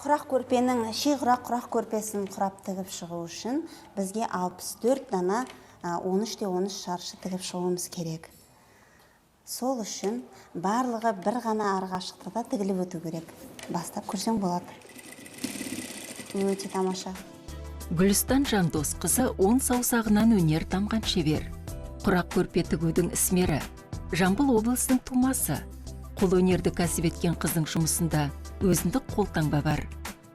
құрақ көрпенің, құрақ көрпесін құрап тігіп шығу үшін бізге 64 дана 13-13 шаршы тігіп шығуымыз керек. Сол үшін барлығы бір ғана арғашықтықта тігіліп өту керек. Бастап көрсең болады. Өте тамаша. Гүлстан Жандос қызы 10 саусағынан өнер тамған шебер. Құрақ көрпе тігудің ісмері. Жамбыл облысының тумасы. Қолөнерді кәсіп еткен қыздың жұмысында өзіндік қолтаңба бар.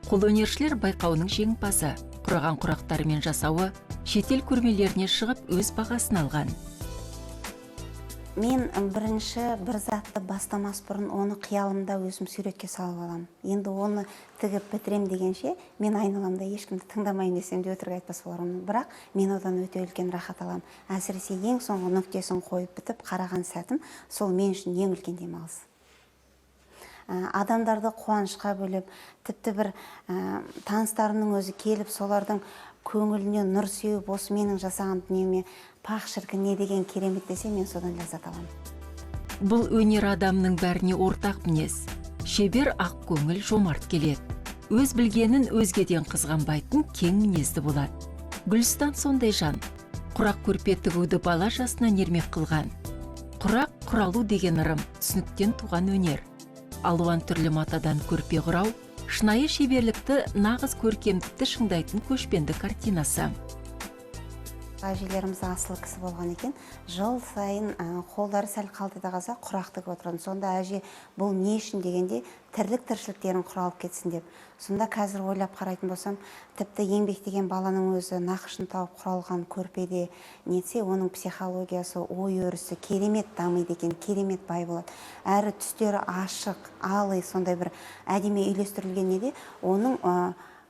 Қолөнершілер байқауының жеңімпазы. Құраған құрақтарымен жасауы шетел көрмелеріне шығып өз бағасын алған. Мен бірінші бір затты бастамас бұрын оны қиялымда өзім суретке салып аламын. Енді оны тігіп бітірем дегенше, мен айналамда ешкімді тыңдамайын десем де өтірік айтпас болармын. Бірақ мен одан өте үлкен рахат аламын. Әсіресе ең соңғы нүктесін қойып бітіп қараған сәтім, сол мен үшін ең үлкен демалыс. Адамдарды қуанышқа бөліп, тіпті бір таныстарымның өзі келіп, солардың көңіліне нұр сеуіп, осы менің жасаған дүниеме пақ шіркін не деген керемет десе, мен содан ләззат аламын. Бұл өнер адамның бәріне ортақ мінез. Шебер ақ көңіл, жомарт келеді. Өз білгенін өзгеден қызғанбайтын кең мінезді болады. Гүлстан сондай жан. Құрақ көрпе тігуді бала жасынан ермек қылған. Құрақ құралу деген ырым, түсініктен туған өнер. Алуан түрлі матадан көрпе құрау, шынайы шеберлікті нағыз көркемдікті шыңдайтын көшпенді картинасы. Әжелеріміз асыл кісі болған екен. Жыл сайын қолдары сәл қалтыда қалса құрақ тігіп отырады. Сонда әже бұл не үшін дегенде тірлік тіршіліктерін құралып кетсін деп. Сонда қазір ойлап қарайтын болсам, тіпті еңбектеген баланың өзі нақышын тауып құралған көрпеде нетсе, оның психологиясы, ой өрісі керемет дамиды екен, керемет бай болады. Әрі түстері ашық, алый, сондай бір әдемі үйлестірілген неде, оның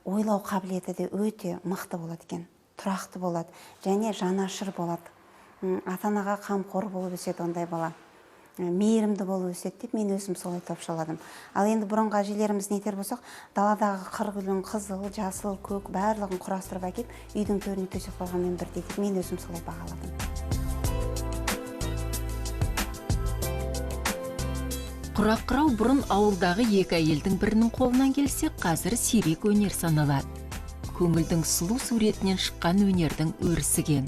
ойлау қабілеті де өте мықты болады екен. Тұрақты болады, және жанашыр болады. Ата-анаға қамқор болып өседі ондай бала. Мейірімді болып өседі деп мен өзім солай топшаладым. Ал енді бұрынғы әжелеріміз нетер болсақ, даладағы қыргүлін, қызыл, жасыл, көк барлығын құрастырып әкеп, үйдің төріне төсеп қойғанмен бірдей деп мен өзім солай бағаладым. Құрақ құрау бұрын ауылдағы екі әйелдің бірінің қолынан келсе, қазір сирек өнер саналады. Көңілдің сұлу суретінен шыққан өнердің өрісіген.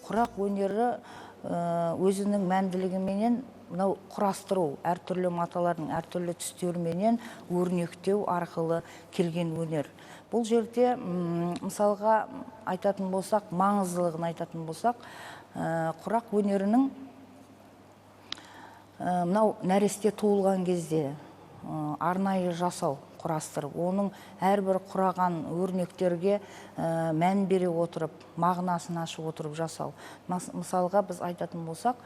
Құрақ өнері өзінің мәнділігіменен құрастыру, әртүрлі маталардың әртүрлі түстерменен өрнектеу арқылы келген өнер. Бұл жерде мысалға айтатын болсақ, маңыздылығын айтатын болсақ, құрақ өнерінің нәресте туылған кезде арнайы жасау, құрастырып, оның әрбір құраған өрнектерге мән бере отырып, мағынасын ашып отырып жасау. Мысалға біз айтатын болсақ,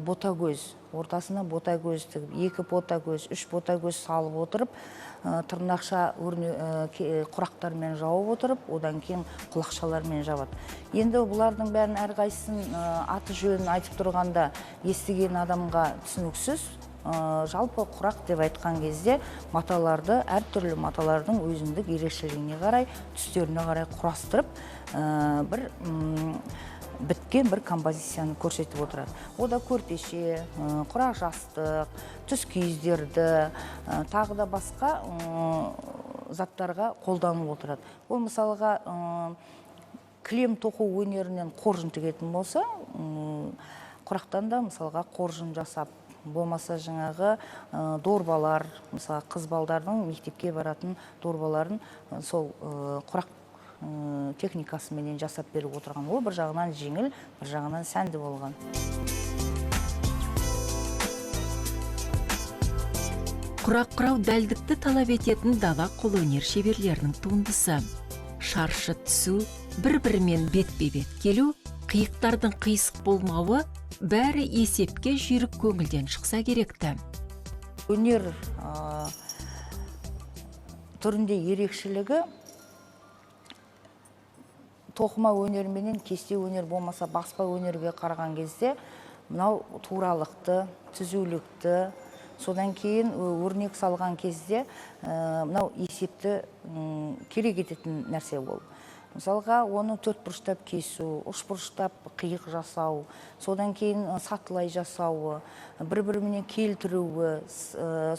ботагөз, ортасына ботагөз тігіп, 2 ботагөз, 3 ботагөз салып отырып, тырнақша құрақтармен жауып отырып, одан кейін құлақшалармен жабады. Енді бұлардың бәрін әрқайсысын аты жөнін айтып тұрғанда естіген адамға түсініксіз. Жалпы құрақ деп айтқан кезде маталарды, әртүрлі маталардың өзіндік ерекшелігіне қарай, түстеріне қарай құрастырып, бір біткен бір композицияны көрсетіп отырады. Ода көрпеше, құрақ жастық, түс киіздерді, тағы да басқа заттарға қолданып отырады. Ол мысалға кілем тоқу өнерінен қоржын тігетін болса, құрақтан да мысалға қоржын жасап, болмаса жаңағы дорбалар, мысалы қыз балдардың мектепке баратын дорбаларын сол құрақ техникасымен жасап беріп отырған. Ол бір жағынан жеңіл, бір жағынан сәнді болған. Құрақ құрау дәлдікті талап ететін дала қолөнер шеберлерінің туындысы. Шаршы түсу, бір-бірімен бетпе-бет келу, қиықтардың қиысық болмауы бәрі есепке жүйрік көңілден шықса керекті. Өнер түрінде ерекшелігі тоқыма өнерменен кесте өнер болмаса баспа өнерге қараған кезде мынау туралықты, түзулікті, содан кейін өрнек салған кезде мынау есепті керек ететін нәрсе ол. мысалға оны төрт бұрыштап кесу, үш бұрыштап қиық жасау, содан кейін сатылай жасауы, бір-бірімен келтіруі,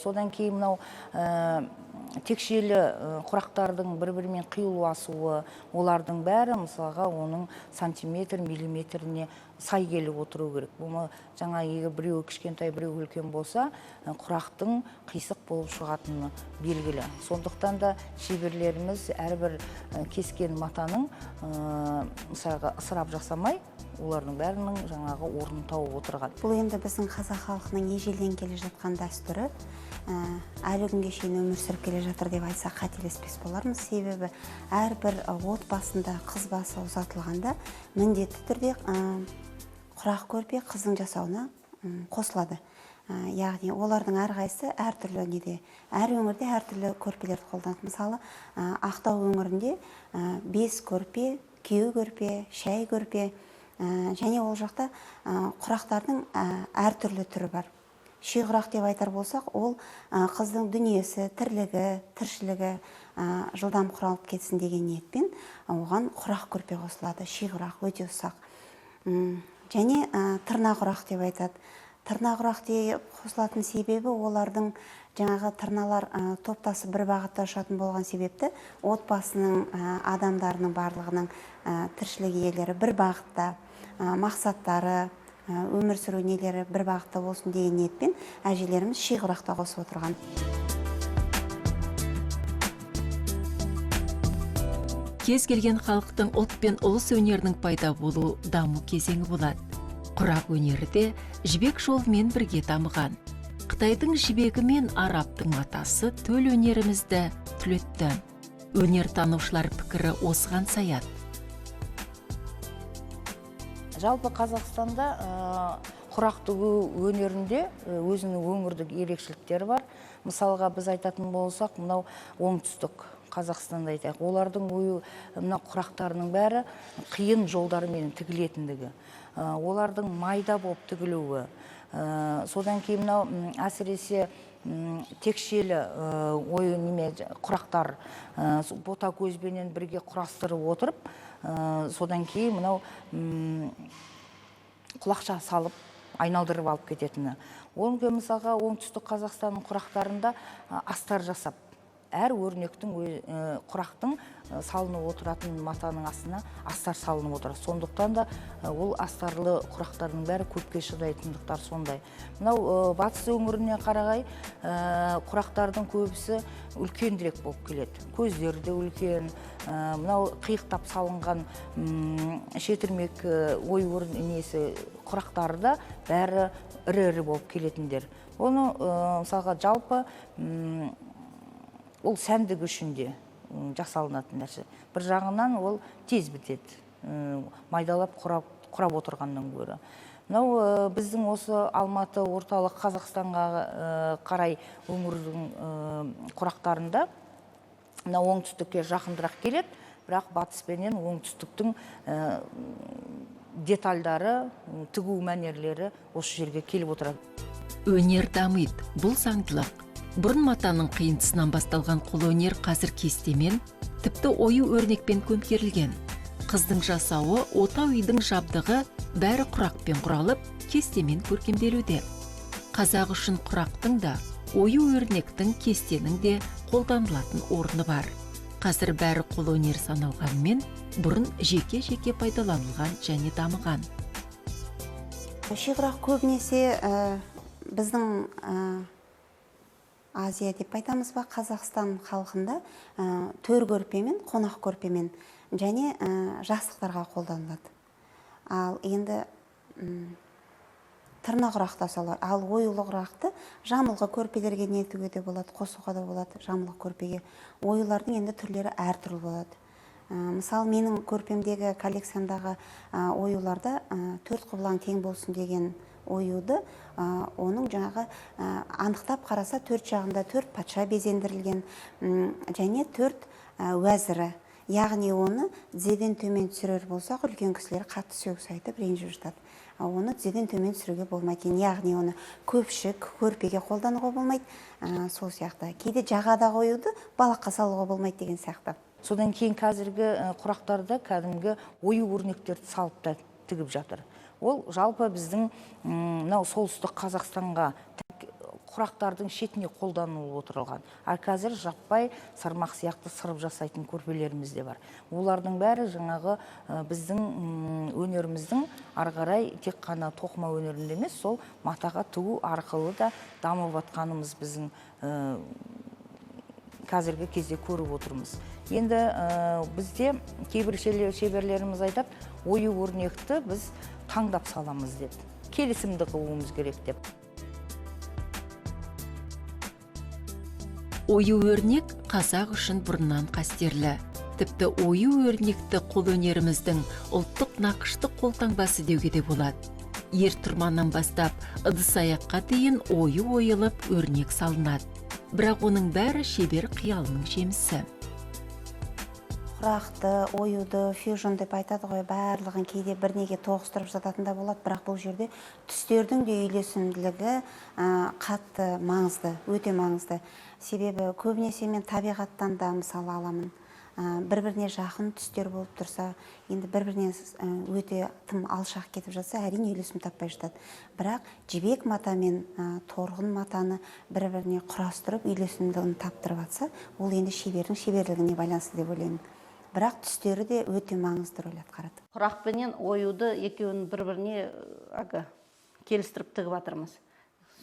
содан кейін мынау текшелі құрақтардың бір-бірімен қиыласуы, олардың бәрі мысалға оның сантиметр, миллиметріне сай келіп отыру керек. Бұл жаңа егер біреу кішкентай, біреу үлкен болса, құрақтың қисық болып шығатыны белгілі. Сондықтан да шеберлеріміз әрбір кескен матаның мысалға ысырап жасамай, олардың бәрінің жаңағы орнын тауып отырған. Бұл енді біздің қазақ халқының ежелден келе жатқан дәстүрі, әлі күнге шейін өмір сүріп келе жатыр деп айтсақ қателеспес болармыз. Себебі әрбір отбасында қыз басы ұзатылғанда міндетті түрде құрақ көрпе қыздың жасауына қосылады. Яғни олардың әрқайсысы әртүрлі неде, әр өңірде әртүрлі көрпелерді қолданады. Мысалы, Ақтау өңірінде 5 көрпе, күйеу көрпе, шәй көрпе, және ол жақта құрақтардың әртүрлі түрі бар. Шиғұрақ деп айтар болсақ, ол қыздың дүниесі, тірлігі, тіршілігі жылдам құралып кетсін деген ниетпен оған құрақ көрпе қосылады. Шиғұрақ өте ұсақ. Және тырна құрақ деп айтады. Тырна құрақ деп қосылатын себебі олардың жаңағы тырналар топтасы бір бағытта ұшатын болған себепті отбасының адамдарының барлығының тіршілік иелері бір бағытта, мақсаттары, өмір сүру нелері бір бағытта болсын деген ниетпен әжелеріміз шиғырақта қосып отырған. Кез келген халықтың ұлт пен ұлыс өнерінің пайда болу даму кезеңі болады. Құрақ өнері де жібек жолымен бірге дамыған. Қытайдың жібегі мен арабтың матасы төл өнерімізді түлетті. Өнер танушылар пікірі осыған саяды. Жалпы Қазақстанда құрақ тігу өнерінде өзінің өңірлік ерекшеліктері бар. Мысалға біз айтатын болсақ, мынау оңтүстік Қазақстанда айтайық. Олардың мынау құрақтарының бәрі қиын жолдармен тігілетіндігі. Олардың майда болып тігілуі. Содан кейін мынау әсіресе текшелі құрақтар бота көзбенен бірге құрастырып отырып, содан кейін мынау құлақша салып айналдырып алып кететіні. Оның мысалға оңтүстік Қазақстанның құрақтарында астар жасап, әр өрнектің құрақтың салынып отыратын матаның астына астар салынып отырады. Сондықтан да ол астарлы құрақтардың бәрі көпке шыдайтындықтар сондай. Мынау батыс өңіріне қарағай құрақтардың көбісі үлкенірек болып келеді. Көздері де үлкен. Мынау қиықтап салынған шетірмек ой несі құрақтары да бәрі ірі-ірі болып келетіндер. Оны мысалға жалпы ол сәндік үшін де жасалынатын нәрсе. Бір жағынан ол тез бітеді, майдалап құрап отырғаннан гөрі. Мынау біздің осы Алматы орталық Қазақстанға қарай өңірдің құрақтарында мынау оңтүстікке жақындырақ келеді, бірақ батыспенен оңтүстіктің детальдары, тігу мәнерлері осы жерге келіп отырады. Өнер дамиды, бұл заңдылық. Бұрын матаның қиындысынан басталған қолөнер қазір кестемен, тіпті ою өрнекпен көмкерілген. Қыздың жасауы, отау үйдің жабдығы бәрі құрақпен құралып, кестемен көркемделуде. Қазақ үшін құрақтың да, ою өрнектің, кестенің де қолданылатын орны бар. Қазір бәрі қолөнер саналғанмен, бұрын жеке-жеке пайдаланылған және дамыған. Шиғырақ көбінесе біздің Азия деп айтамыз ба, Қазақстан халқында төр көрпемен, қонақ көрпемен және жастықтарға қолданылады. Ал енді тырна құрақ солар. Ал оюлы құрақты жамылғы көрпелерге нетуге де болады, қосуға да болады жамылғы көрпеге. Оюлардың енді түрлері әртүрлі болады. Мысалы, менің көрпемдегі коллекциямдағы оюларда төрт құбылаң тең болсын деген оюды, оның жаңағы анықтап қараса төрт жағында төрт патша безендірілген және төрт уәзірі. Яғни оны тізеден төмен түсірер болсақ, үлкен кісілер қатты сөгіс айтып ренжіп жатады. Оны тізеден төмен түсіруге болмайды. Яғни оны көпшік, көрпеге қолдануға болмайды. Сол сияқты. Кейде жағада қоюды балаққа салуға болмайды деген сияқты. Содан кейін қазіргі құрақтарда кәдімгі ою өрнектерді салып та тігіп жатыр. Ол жалпы біздің мынау солтүстік Қазақстанға құрақтардың шетіне қолданылып отырылған. Қазір жаппай сырмақ сияқты сырып жасайтын көрпелеріміз де бар. Олардың бәрі жаңағы біздің өнеріміздің ары қарай тек қана тоқыма өнерінде емес, сол матаға тігу арқылы да дамып жатқанымыз біздің қазіргі кезде көріп отырмыз. Енді бізде кейбір шеберлеріміз айтады, ою өрнекті біз таңдап саламыз деп, келісімді қылуымыз керек деп. Ою өрнек қазақ үшін бұрыннан қастерлі. Тіпті ою өрнекті қолөнеріміздің ұлттық нақышты қолтаңбасы деуге де болады. Ер тұрманнан бастап ыдыс аяққа дейін ою ойылып өрнек салынады. Бірақ оның бәрі шебер қиялының жемісі. Құрақты, оюды, фьюжн деп айтады ғой, барлығын кейде бірнеге тоғыстырып жататын да болады, бірақ бұл жерде түстердің де үйлесімділігі қатты маңызды, өте маңызды. Себебі көбінесе мен табиғаттан да мысалы аламын. Бір-біріне жақын түстер болып тұрса, енді бір-біріне өте тым алшақ кетіп жатса, әрине үйлесім таппай жатады. Бірақ жібек мата мен торғын матаны бір-біріне құрастырып үйлесімдігін таптырып жатса, ол енді шебердің шеберлігіне байланысты деп ойлаймын. Бірақ түстері де өте маңызды рөл атқарады. Құрақпенен оюды екеуін бір-біріне келістіріп тігіп жатырмыз.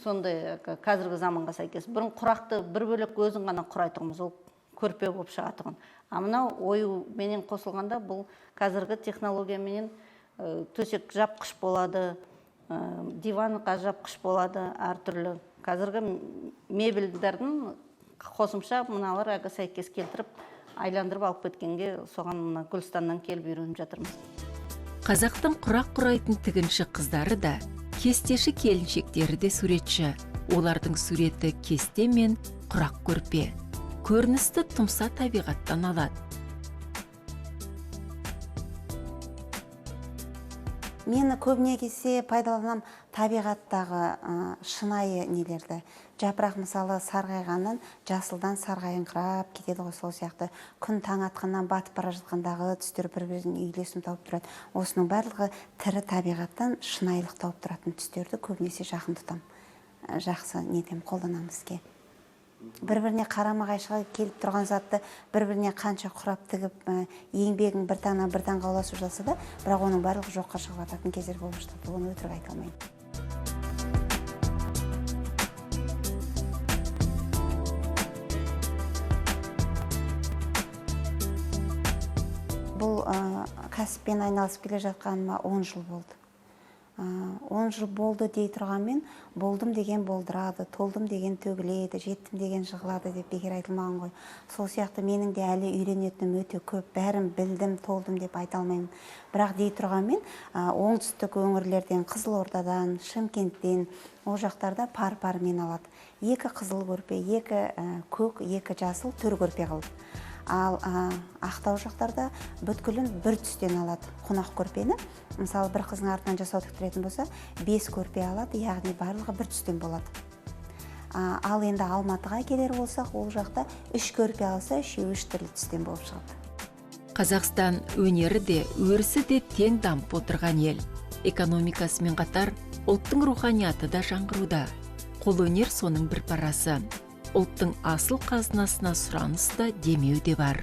Сондай қазіргі заманға сәйкес. Бұрын құрақты бір бөлек өзін ғана құрайтығымыз, ол көрпе болып шығатығын. А мынау ою менен қосылғанда бұл қазіргі технология менен төсек жапқыш болады, диванға жапқыш болады, әртүрлі. Қазіргі мебельдердің қосымша мыналар сәйкес келтіріп айландырып алып кеткенге соған Гүлстаннан келіп үйреніп жатырмыз. Қазақтың құрақ құрайтын тігінші қыздары да, кестеші келіншектері де суретші. Олардың суреті кесте мен құрақ көрпе. Көріністі тұмса табиғаттан алады. Мені көбіне кесе пайдаланам табиғаттағы шынайы нелерді. Жапырақ мысалы сарғайғаннан жасылдан сарғайыңқырап кетеді ғой, сол сияқты. Күн таң атқаннан батып бара жатқандағы түстер бір-біріне үйлесім тауып тұрады. Осының барлығы тірі табиғаттан шынайылық тауып тұратын түстерді көбінесе жақын тұтам. Жақсы нетем қолданамызге. Бір-біріне қарама-қайшыға келіп тұрған затты бір-біріне қанша құрап тігіп еңбегін бір таңнан бір таңға ұласып жатса да, бірақ оның барлығы жоққа шығып жататын кездер болып жатады. Оны өтірік айта алмаймын. Бұл кәсіппен айналысып келе жатқаныма 10 жыл болды. 10 жыл болды дей тұрғанмен, болдым деген болдырады, толдым деген төгіледі, жеттім деген жығылады деп бекер айтылмаған ғой. Сол сияқты менің де әлі үйренетінім өте көп, бәрін білдім, толдым деп айта алмаймын. Бірақ дей тұрғанмен, оңтүстік өңірлерден, Қызылордадан, Шымкенттен, ол жақтарда пар-пар мен алады. 2 қызыл көрпе, 2 көк, 2 жасыл төр көрпе қылып. Ал Ақтау жақтарда бүткілін бір түстен алады. Қонақ көрпені, мысалы бір қыздың артынан жасау тіктіретін болса, 5 көрпе алады, яғни барлығы бір түстен болады. Ал енді Алматыға келер болсақ, ол жақта 3 көрпе алса, 3 түрлі түстен болып шығады. Қазақстан өнері де, өрісі де тең дамып отырған ел. Экономикасымен қатар, ұлттың руханияты да жаңғыруда. Қолөнер соның бір парасы. Ұлттың асыл қазынасына сұраныс та демеу де бар.